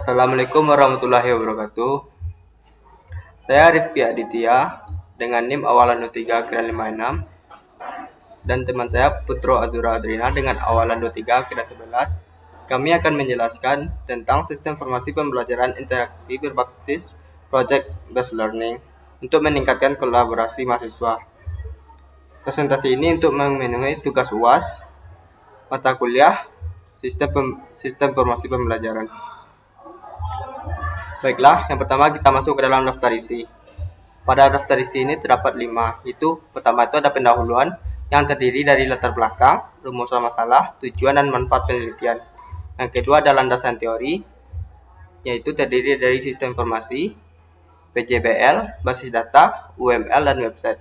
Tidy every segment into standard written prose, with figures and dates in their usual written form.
Assalamualaikum warahmatullahi wabarakatuh. Saya Rifki Aditya dengan NIM awalan 23 akhiran 56 dan teman saya Putro Azura Adrina dengan awalan 23 akhiran 11. Kami akan menjelaskan tentang sistem informasi pembelajaran interaksi berbasis project based learning untuk meningkatkan kolaborasi mahasiswa. Presentasi ini untuk memenuhi tugas UAS mata kuliah sistem informasi pembelajaran. Baiklah, yang pertama kita masuk ke dalam daftar isi. Pada daftar isi ini terdapat 5, yaitu pertama itu ada pendahuluan yang terdiri dari latar belakang, rumusan masalah, tujuan dan manfaat penelitian. Yang kedua ada landasan teori, yaitu terdiri dari sistem informasi, PJBL, basis data, UML, dan website.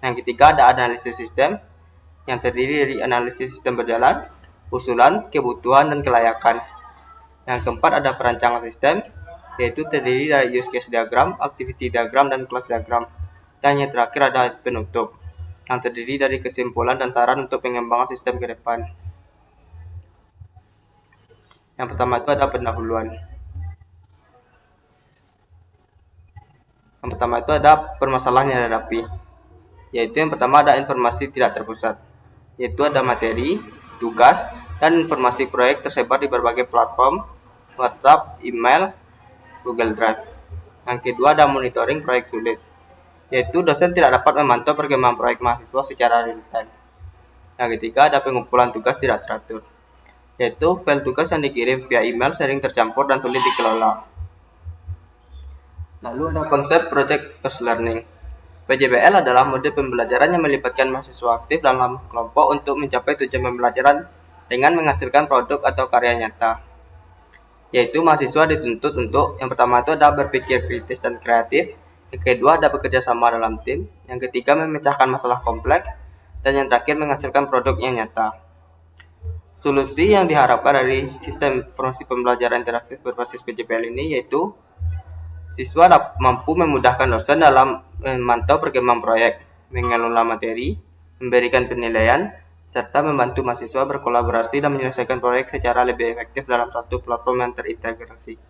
Yang ketiga ada analisis sistem, yang terdiri dari analisis sistem berjalan, usulan, kebutuhan, dan kelayakan. Yang keempat ada perancangan sistem, yaitu terdiri dari use case diagram, activity diagram, dan class diagram. Dan yang terakhir ada penutup, yang terdiri dari kesimpulan dan saran untuk pengembangan sistem ke depan. Yang pertama itu ada pendahuluan. Yang pertama itu ada permasalahan yang dihadapi, yaitu yang pertama ada informasi tidak terpusat, yaitu ada materi, tugas, dan informasi proyek tersebar di berbagai platform, WhatsApp, email, Google Drive. Yang kedua ada monitoring proyek sulit, yaitu dosen tidak dapat memantau perkembangan proyek mahasiswa secara real time. Yang ketiga ada pengumpulan tugas tidak teratur, yaitu file tugas yang dikirim via email sering tercampur dan sulit dikelola. Lalu ada konsep project based learning. PJBL adalah mode pembelajaran yang melibatkan mahasiswa aktif dalam kelompok untuk mencapai tujuan pembelajaran dengan menghasilkan produk atau karya nyata. Yaitu mahasiswa dituntut untuk yang pertama itu ada berpikir kritis dan kreatif, yang kedua ada bekerja sama dalam tim, yang ketiga memecahkan masalah kompleks, dan yang terakhir menghasilkan produk yang nyata. Solusi yang diharapkan dari sistem informasi pembelajaran interaktif berbasis PJBL ini yaitu siswa mampu memudahkan dosen dalam memantau perkembangan proyek, mengelola materi, memberikan penilaian, serta membantu mahasiswa berkolaborasi dan menyelesaikan proyek secara lebih efektif dalam satu platform yang terintegrasi.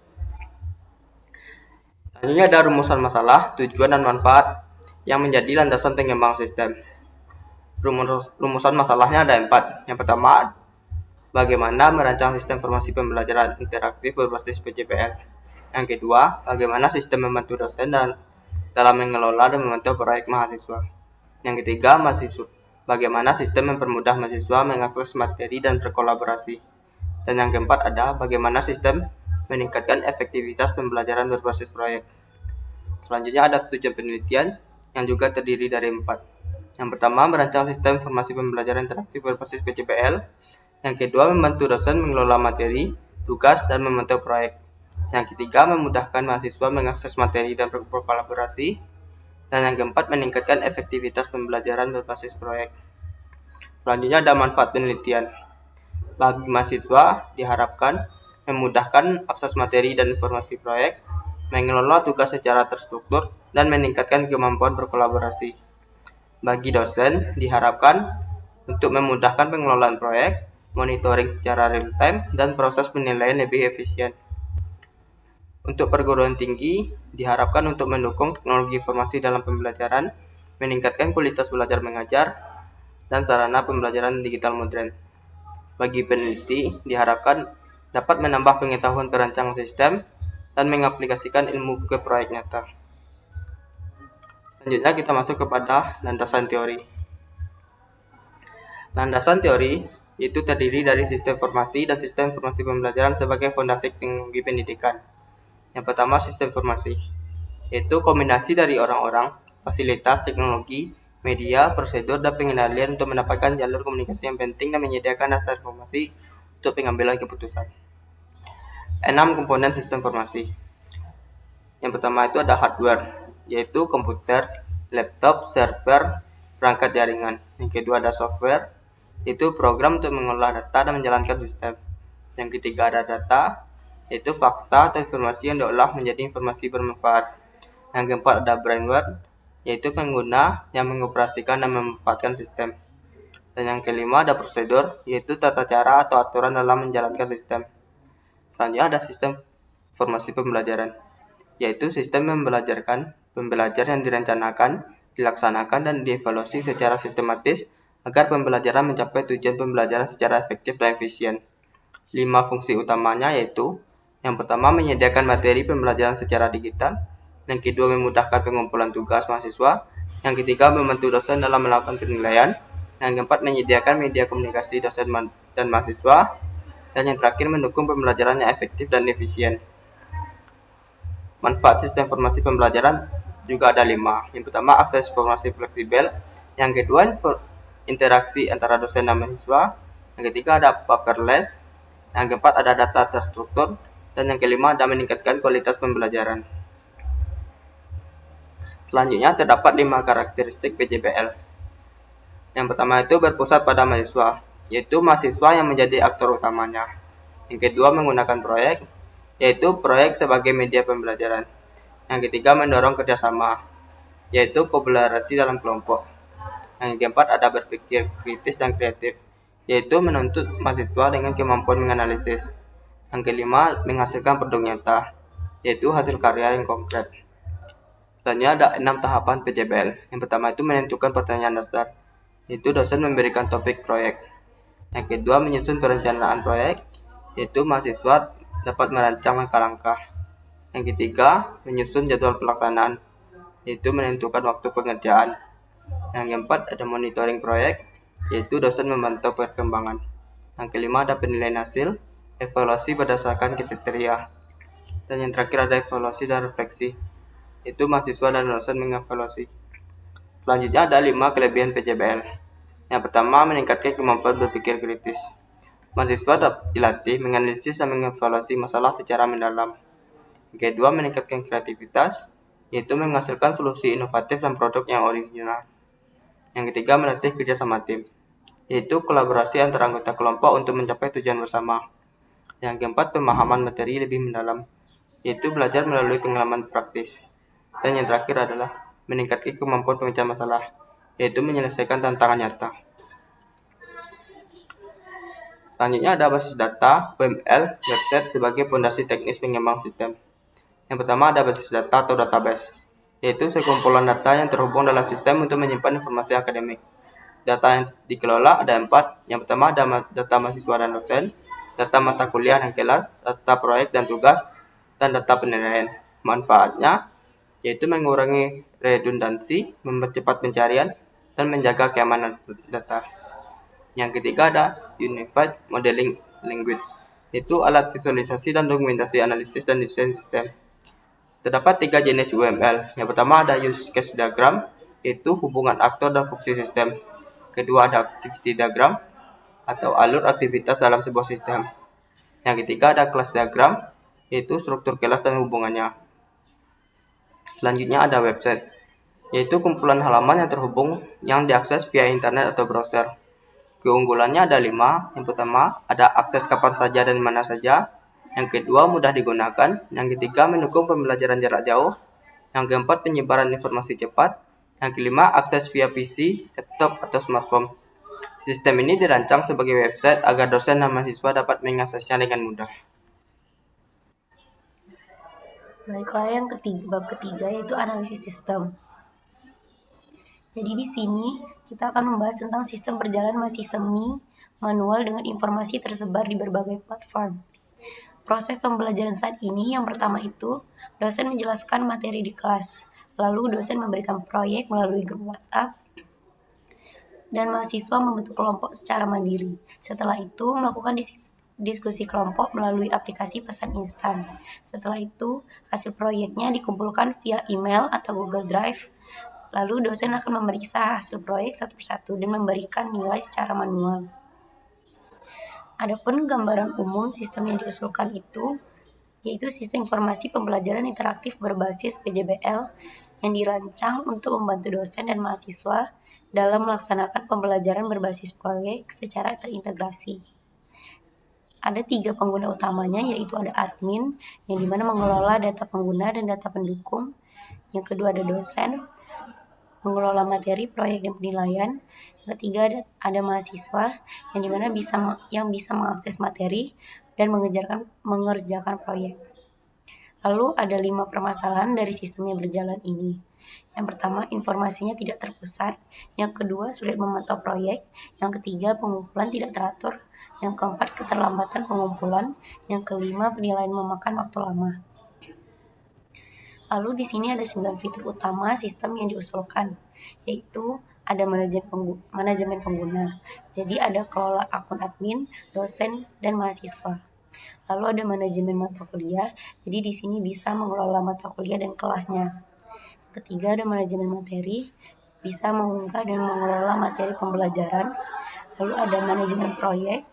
Selanjutnya ada rumusan masalah, tujuan, dan manfaat yang menjadi landasan pengembangan sistem. Rumusan masalahnya ada 4. Yang pertama, bagaimana merancang sistem informasi pembelajaran interaktif berbasis PJBL. Yang kedua, bagaimana sistem membantu dosen dalam mengelola dan memantau proyek mahasiswa. Yang ketiga, bagaimana sistem mempermudah mahasiswa mengakses materi dan berkolaborasi. Dan yang keempat ada bagaimana sistem meningkatkan efektivitas pembelajaran berbasis proyek. Selanjutnya ada tujuan penelitian yang juga terdiri dari 4. Yang pertama, merancang sistem informasi pembelajaran interaktif berbasis PJBL. Yang kedua, membantu dosen mengelola materi, tugas, dan memantau proyek. Yang ketiga, memudahkan mahasiswa mengakses materi dan berkolaborasi. Dan yang keempat, meningkatkan efektivitas pembelajaran berbasis proyek. Selanjutnya ada manfaat penelitian. Bagi mahasiswa diharapkan memudahkan akses materi dan informasi proyek, mengelola tugas secara terstruktur, dan meningkatkan kemampuan berkolaborasi. Bagi dosen diharapkan untuk memudahkan pengelolaan proyek, monitoring secara real time, dan proses penilaian lebih efisien. Untuk perguruan tinggi, diharapkan untuk mendukung teknologi informasi dalam pembelajaran, meningkatkan kualitas belajar mengajar, dan sarana pembelajaran digital modern. Bagi peneliti, diharapkan dapat menambah pengetahuan perancangan sistem dan mengaplikasikan ilmu ke proyek nyata. Selanjutnya kita masuk kepada landasan teori. Landasan teori itu terdiri dari sistem informasi dan sistem informasi pembelajaran sebagai fondasi teknologi pendidikan. Yang pertama, sistem informasi, yaitu kombinasi dari orang-orang, fasilitas, teknologi, media, prosedur, dan pengendalian untuk mendapatkan jalur komunikasi yang penting dan menyediakan dasar informasi untuk pengambilan keputusan. 6 komponen sistem informasi. Yang pertama itu ada hardware, yaitu komputer, laptop, server, perangkat jaringan. Yang kedua ada software, yaitu program untuk mengolah data dan menjalankan sistem. Yang ketiga ada data, yaitu fakta atau informasi yang diolah menjadi informasi bermanfaat. Yang keempat ada brainware, yaitu pengguna yang mengoperasikan dan memanfaatkan sistem. Dan yang kelima ada prosedur, yaitu tata cara atau aturan dalam menjalankan sistem. Selanjutnya ada sistem informasi pembelajaran, yaitu sistem pembelajar yang direncanakan, dilaksanakan, dan dievaluasi secara sistematis agar pembelajaran mencapai tujuan pembelajaran secara efektif dan efisien. 5 fungsi utamanya yaitu: yang pertama, menyediakan materi pembelajaran secara digital. Yang kedua, memudahkan pengumpulan tugas mahasiswa. Yang ketiga, membantu dosen dalam melakukan penilaian. Yang keempat, menyediakan media komunikasi dosen dan mahasiswa. Dan yang terakhir, mendukung pembelajaran yang efektif dan efisien. Manfaat sistem informasi pembelajaran juga ada 5. Yang pertama, akses informasi fleksibel. Yang kedua, interaksi antara dosen dan mahasiswa. Yang ketiga, ada paperless. Yang keempat, ada data terstruktur. Dan yang kelima, ada meningkatkan kualitas pembelajaran. Selanjutnya, terdapat 5 karakteristik PJBL. Yang pertama itu berpusat pada mahasiswa, yaitu mahasiswa yang menjadi aktor utamanya. Yang kedua, menggunakan proyek, yaitu proyek sebagai media pembelajaran. Yang ketiga, mendorong kerjasama, yaitu kolaborasi dalam kelompok. Yang keempat, ada berpikir kritis dan kreatif, yaitu menuntut mahasiswa dengan kemampuan menganalisis. Yang kelima, menghasilkan produk nyata, yaitu hasil karya yang konkret. Selanjutnya ada 6 tahapan PJBL. Yang pertama itu menentukan pertanyaan dasar, yaitu dosen memberikan topik proyek. Yang kedua, menyusun perencanaan proyek, yaitu mahasiswa dapat merancang langkah-langkah. Yang ketiga, menyusun jadwal pelaksanaan, yaitu menentukan waktu pengerjaan. Yang keempat, ada monitoring proyek, yaitu dosen memantau perkembangan. Yang kelima, ada penilaian hasil, evaluasi berdasarkan kriteria. Dan yang terakhir, ada evaluasi dan refleksi, yaitu mahasiswa dan dosen mengevaluasi. Selanjutnya ada 5 kelebihan PJBL. Yang pertama, meningkatkan kemampuan berpikir kritis. Mahasiswa dilatih menganalisis dan mengevaluasi masalah secara mendalam. Yang kedua, meningkatkan kreativitas, yaitu menghasilkan solusi inovatif dan produk yang original. Yang ketiga, melatih kerjasama tim, yaitu kolaborasi antara anggota kelompok untuk mencapai tujuan bersama. Yang keempat, pemahaman materi lebih mendalam, yaitu belajar melalui pengalaman praktis. Dan yang terakhir adalah meningkatkan kemampuan pemecahan masalah, yaitu menyelesaikan tantangan nyata. Selanjutnya ada basis data, UML, website sebagai fondasi teknis pengembang sistem. Yang pertama ada basis data atau database, yaitu sekumpulan data yang terhubung dalam sistem untuk menyimpan informasi akademik. Data yang dikelola ada 4. Yang pertama ada data mahasiswa dan dosen, data mata kuliah dan kelas, data proyek dan tugas, dan data penilaian. Manfaatnya yaitu mengurangi redundansi, mempercepat pencarian, dan menjaga keamanan data. Yang ketiga ada Unified Modeling Language, yaitu alat visualisasi dan dokumentasi analisis dan desain sistem. Terdapat 3 jenis UML. Yang pertama ada Use Case Diagram, yaitu hubungan aktor dan fungsi sistem. Kedua ada Activity Diagram, atau alur aktivitas dalam sebuah sistem. Yang ketiga ada Class Diagram, yaitu struktur kelas dan hubungannya. Selanjutnya ada website, yaitu kumpulan halaman yang terhubung yang diakses via internet atau browser. Keunggulannya ada 5. Yang pertama, ada akses kapan saja dan mana saja. Yang kedua, mudah digunakan. Yang ketiga, mendukung pembelajaran jarak jauh. Yang keempat, penyebaran informasi cepat. Yang kelima, akses via PC, laptop, atau smartphone. Sistem ini dirancang sebagai website agar dosen dan mahasiswa dapat mengaksesnya dengan mudah. Baiklah, yang bab ketiga yaitu analisis sistem. Jadi di sini kita akan membahas tentang sistem berjalan masih semi manual dengan informasi tersebar di berbagai platform. Proses pembelajaran saat ini yang pertama itu dosen menjelaskan materi di kelas, lalu dosen memberikan proyek melalui grup WhatsApp, dan mahasiswa membentuk kelompok secara mandiri. Setelah itu melakukan diskusi kelompok melalui aplikasi pesan instan. Setelah itu, hasil proyeknya dikumpulkan via email atau Google Drive. Lalu dosen akan memeriksa hasil proyek satu persatu dan memberikan nilai secara manual. Adapun gambaran umum sistem yang diusulkan itu, yaitu sistem informasi pembelajaran interaktif berbasis PJBL yang dirancang untuk membantu dosen dan mahasiswa dalam melaksanakan pembelajaran berbasis proyek secara terintegrasi. Ada 3 pengguna utamanya, yaitu ada admin, yang dimana mengelola data pengguna dan data pendukung. Yang kedua ada dosen, mengelola materi, proyek, dan penilaian. Yang ketiga ada mahasiswa, yang dimana bisa mengakses materi dan mengerjakan proyek. Lalu ada 5 permasalahan dari sistem yang berjalan ini. Yang pertama, informasinya tidak terpusat. Yang kedua, sulit memantau proyek. Yang ketiga, pengumpulan tidak teratur. Yang keempat, keterlambatan pengumpulan. Yang kelima, penilaian memakan waktu lama. Lalu di sini ada 9 fitur utama sistem yang diusulkan, yaitu ada manajemen pengguna. Jadi ada kelola akun admin, dosen, dan mahasiswa. Lalu ada manajemen mata kuliah, jadi di sini bisa mengelola mata kuliah dan kelasnya. Ketiga ada manajemen materi, bisa mengunggah dan mengelola materi pembelajaran. Lalu ada manajemen proyek,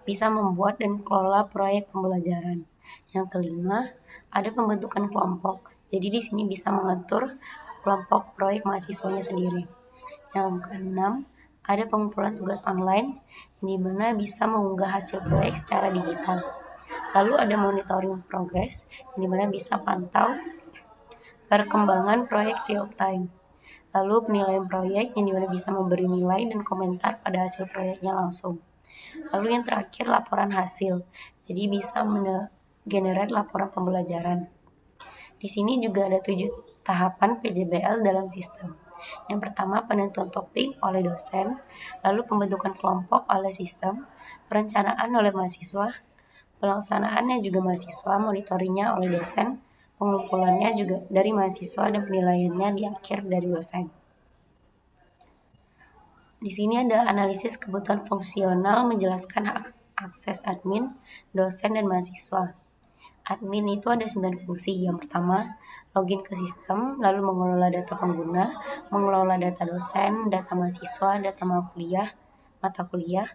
bisa membuat dan kelola proyek pembelajaran. Yang kelima, ada pembentukan kelompok. Jadi di sini bisa mengatur kelompok proyek mahasiswanya sendiri. Yang keenam, ada pengumpulan tugas online, yang dimana bisa mengunggah hasil proyek secara digital. Lalu ada monitoring progress, yang dimana bisa pantau perkembangan proyek real time. Lalu penilaian proyek, yang dimana bisa memberi nilai dan komentar pada hasil proyeknya langsung. Lalu yang terakhir laporan hasil, jadi bisa generate laporan pembelajaran. Di sini juga ada 7 tahapan PJBL dalam sistem. Yang pertama penentuan topik oleh dosen, lalu pembentukan kelompok oleh sistem, perencanaan oleh mahasiswa, pelaksanaannya juga mahasiswa, monitoringnya oleh dosen, pengumpulannya juga dari mahasiswa dan penilaiannya di akhir dari dosen. Di sini ada analisis kebutuhan fungsional menjelaskan akses admin, dosen, dan mahasiswa. Admin itu ada 9 fungsi. Yang pertama, login ke sistem, lalu mengelola data pengguna, mengelola data dosen, data mahasiswa, data mata kuliah,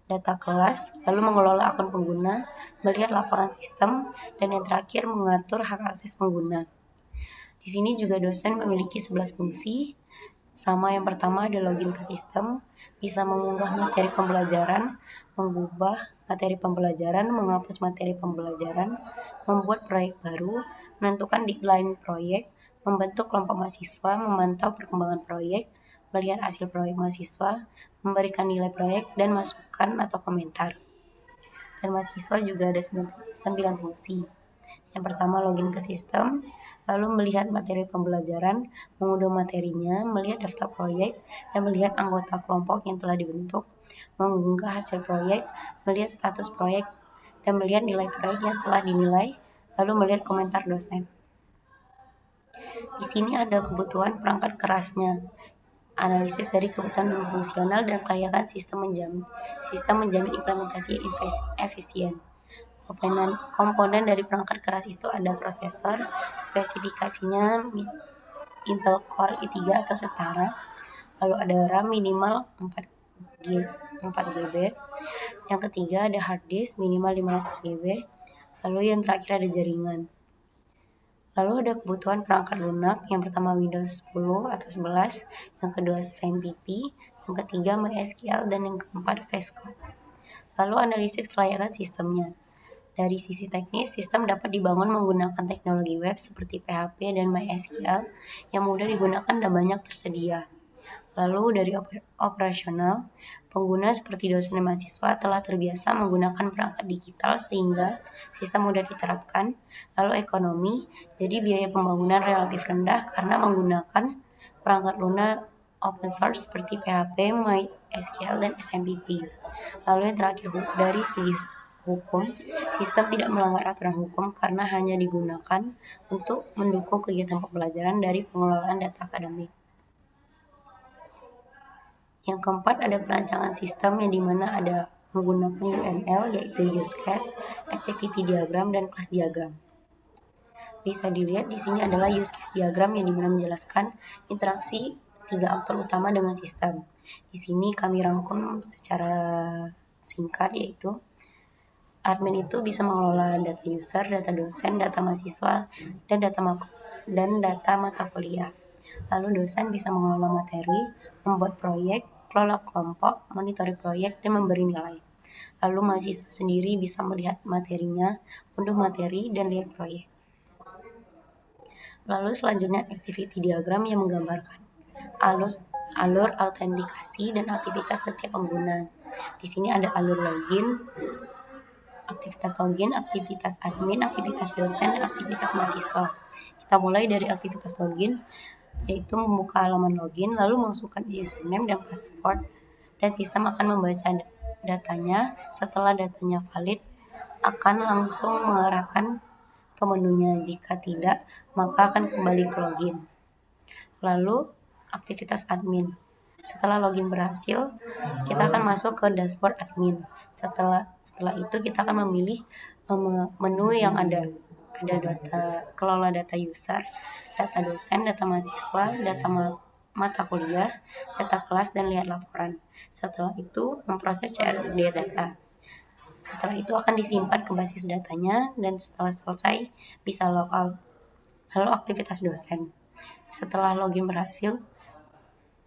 data kelas, lalu mengelola akun pengguna, melihat laporan sistem, dan yang terakhir mengatur hak akses pengguna. Di sini juga dosen memiliki 11 fungsi. Sama yang pertama ada login ke sistem, bisa mengunggah materi pembelajaran, mengubah materi pembelajaran, menghapus materi pembelajaran, membuat proyek baru, menentukan deadline proyek, membentuk kelompok mahasiswa, memantau perkembangan proyek, melihat hasil proyek mahasiswa, memberikan nilai proyek dan masukan atau komentar. Dan mahasiswa juga ada 9 fungsi. Yang pertama login ke sistem, lalu melihat materi pembelajaran, mengunduh materinya, melihat daftar proyek, dan melihat anggota kelompok yang telah dibentuk, mengunggah hasil proyek, melihat status proyek, dan melihat nilai proyek yang telah dinilai, lalu melihat komentar dosen. Di sini ada kebutuhan perangkat kerasnya, analisis dari kebutuhan fungsional dan kelayakan sistem menjamin implementasi efisien. Komponen dari perangkat keras itu ada prosesor, spesifikasinya Intel Core i3 atau setara, lalu ada RAM minimal 4 GB, yang ketiga ada hard disk minimal 500 GB, lalu yang terakhir ada jaringan. Lalu ada kebutuhan perangkat lunak, yang pertama Windows 10 atau 11, yang kedua SAMPP, yang ketiga MySQL, dan yang keempat VS Code. Lalu analisis kelayakan sistemnya. Dari sisi teknis, sistem dapat dibangun menggunakan teknologi web seperti PHP dan MySQL yang mudah digunakan dan banyak tersedia. Lalu dari operasional, pengguna seperti dosen dan mahasiswa telah terbiasa menggunakan perangkat digital sehingga sistem mudah diterapkan. Lalu ekonomi, jadi biaya pembangunan relatif rendah karena menggunakan perangkat lunak open source seperti PHP, MySQL, dan SAMPP. Lalu yang terakhir dari segi hukum, sistem tidak melanggar aturan hukum karena hanya digunakan untuk mendukung kegiatan pembelajaran dari pengelolaan data akademik. Yang keempat ada perancangan sistem yang dimana ada menggunakan UML yaitu use case, activity diagram, dan class diagram. Bisa dilihat di sini adalah use case diagram yang dimana menjelaskan interaksi 3 aktor utama dengan sistem. Di sini kami rangkum secara singkat yaitu admin itu bisa mengelola data user, data dosen, data mahasiswa, dan data mata kuliah. Lalu dosen bisa mengelola materi, membuat proyek, kelola kelompok, monitori proyek, dan memberi nilai. Lalu mahasiswa sendiri bisa melihat materinya, unduh materi, dan lihat proyek. Lalu selanjutnya activity diagram yang menggambarkan alur autentikasi dan aktivitas setiap pengguna. Di sini ada alur login, aktivitas login, aktivitas admin, aktivitas dosen, dan aktivitas mahasiswa. Kita mulai dari aktivitas login, yaitu membuka halaman login, lalu memasukkan username dan password, dan sistem akan membaca datanya. Setelah datanya valid, akan langsung mengarahkan ke menunya. Jika tidak, maka akan kembali ke login. Lalu aktivitas admin. Setelah login berhasil, kita akan masuk ke dashboard admin. Setelah itu kita akan memilih menu yang ada data, kelola data user, data dosen, data mahasiswa, data mata kuliah, data kelas, dan lihat laporan. Setelah itu memproses CRD data. Setelah itu akan disimpan ke basis datanya, dan setelah selesai bisa logout. Lalu aktivitas dosen. Setelah login berhasil,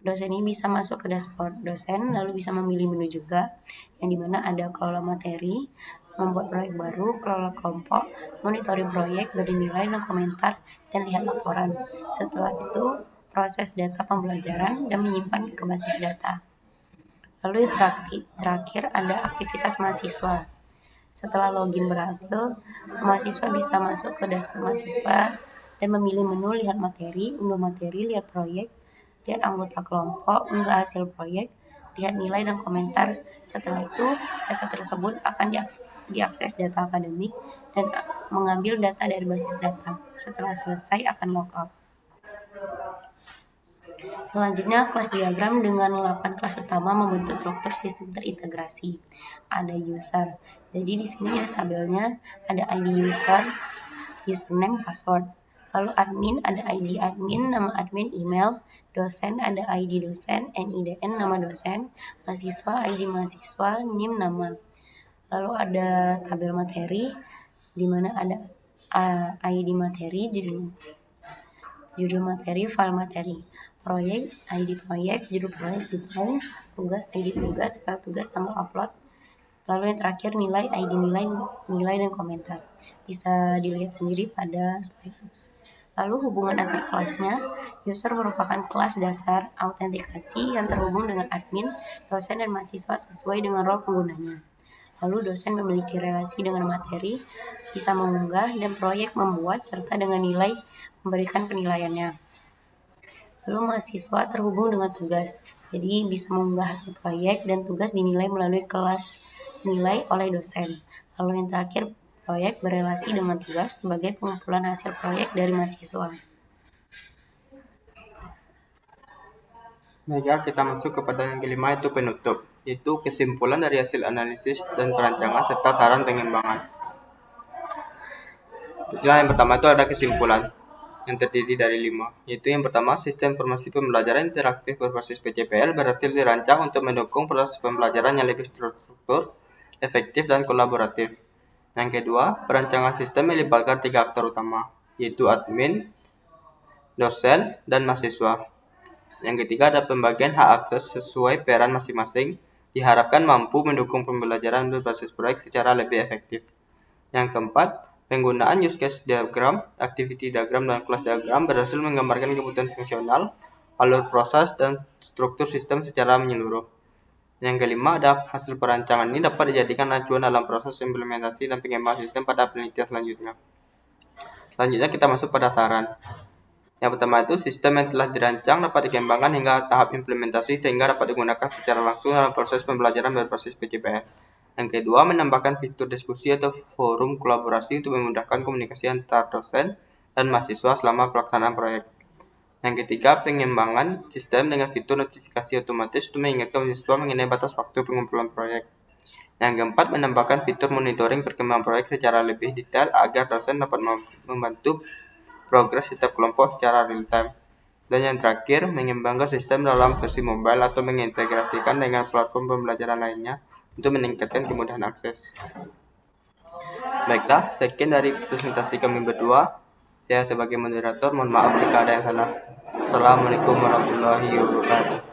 dosen ini bisa masuk ke dashboard dosen, lalu bisa memilih menu juga, yang dimana ada kelola materi, membuat proyek baru, kelola kelompok, monitoring proyek, beri nilai dan komentar, dan lihat laporan. Setelah itu proses data pembelajaran dan menyimpan ke basis data. Lalu terakhir ada aktivitas mahasiswa. Setelah login berhasil, mahasiswa bisa masuk ke dashboard mahasiswa dan memilih menu lihat materi, unduh materi, lihat proyek, lihat anggota kelompok, unggah hasil proyek, lihat nilai dan komentar. Setelah itu, data tersebut akan diakses data akademik dan mengambil data dari basis data. Setelah selesai akan logout. Selanjutnya, kelas diagram dengan 8 kelas utama membentuk struktur sistem terintegrasi. Ada user. Jadi di sini ada tabelnya, ada ID user, username, password. Lalu admin, ada ID admin, nama admin, email. Dosen, ada ID dosen, NIDN, nama dosen. Mahasiswa, ID mahasiswa, NIM, nama. Lalu ada tabel materi, di mana ada ID materi, judul materi, file materi. Proyek, ID proyek, judul proyek, deadline, tugas, ID tugas, file tugas, tanggal upload. Lalu yang terakhir nilai, ID nilai dan komentar. Bisa dilihat sendiri pada slide. Lalu hubungan antar kelasnya, user merupakan kelas dasar autentikasi yang terhubung dengan admin, dosen, dan mahasiswa sesuai dengan role penggunanya. Lalu dosen memiliki relasi dengan materi, bisa mengunggah, dan proyek membuat, serta dengan nilai memberikan penilaiannya. Lalu mahasiswa terhubung dengan tugas, jadi bisa mengunggah hasil proyek dan tugas dinilai melalui kelas nilai oleh dosen. Lalu yang terakhir, proyek berelasi dengan tugas sebagai pengumpulan hasil proyek dari mahasiswa. Baiklah, kita masuk kepada yang kelima, yaitu penutup, yaitu kesimpulan dari hasil analisis dan perancangan serta saran pengembangan. Yang pertama itu ada kesimpulan yang terdiri dari 5, yaitu yang pertama, sistem informasi pembelajaran interaktif berbasis PJPL berhasil dirancang untuk mendukung proses pembelajaran yang lebih terstruktur, efektif, dan kolaboratif. Yang kedua, perancangan sistem melibatkan 3 aktor utama, yaitu admin, dosen, dan mahasiswa. Yang ketiga, ada pembagian hak akses sesuai peran masing-masing, diharapkan mampu mendukung pembelajaran berbasis proyek secara lebih efektif. Yang keempat, penggunaan use case diagram, activity diagram, dan class diagram berhasil menggambarkan kebutuhan fungsional, alur proses, dan struktur sistem secara menyeluruh. Yang kelima, ada hasil perancangan ini dapat dijadikan acuan dalam proses implementasi dan pengembangan sistem pada penelitian selanjutnya. Selanjutnya kita masuk pada saran. Yang pertama itu, sistem yang telah dirancang dapat dikembangkan hingga tahap implementasi sehingga dapat digunakan secara langsung dalam proses pembelajaran berbasis PJPL. Yang kedua, menambahkan fitur diskusi atau forum kolaborasi untuk memudahkan komunikasi antar dosen dan mahasiswa selama pelaksanaan proyek. Yang ketiga, pengembangan sistem dengan fitur notifikasi otomatis untuk mengingatkan mahasiswa mengenai batas waktu pengumpulan proyek. Yang keempat, menambahkan fitur monitoring perkembangan proyek secara lebih detail agar dosen dapat membantu progres setiap kelompok secara real-time. Dan yang terakhir, mengembangkan sistem dalam versi mobile atau mengintegrasikan dengan platform pembelajaran lainnya untuk meningkatkan kemudahan akses. Baiklah, sekian dari presentasi kami berdua. Saya sebagai moderator, mohon maaf jika ada yang salah. Assalamualaikum warahmatullahi wabarakatuh.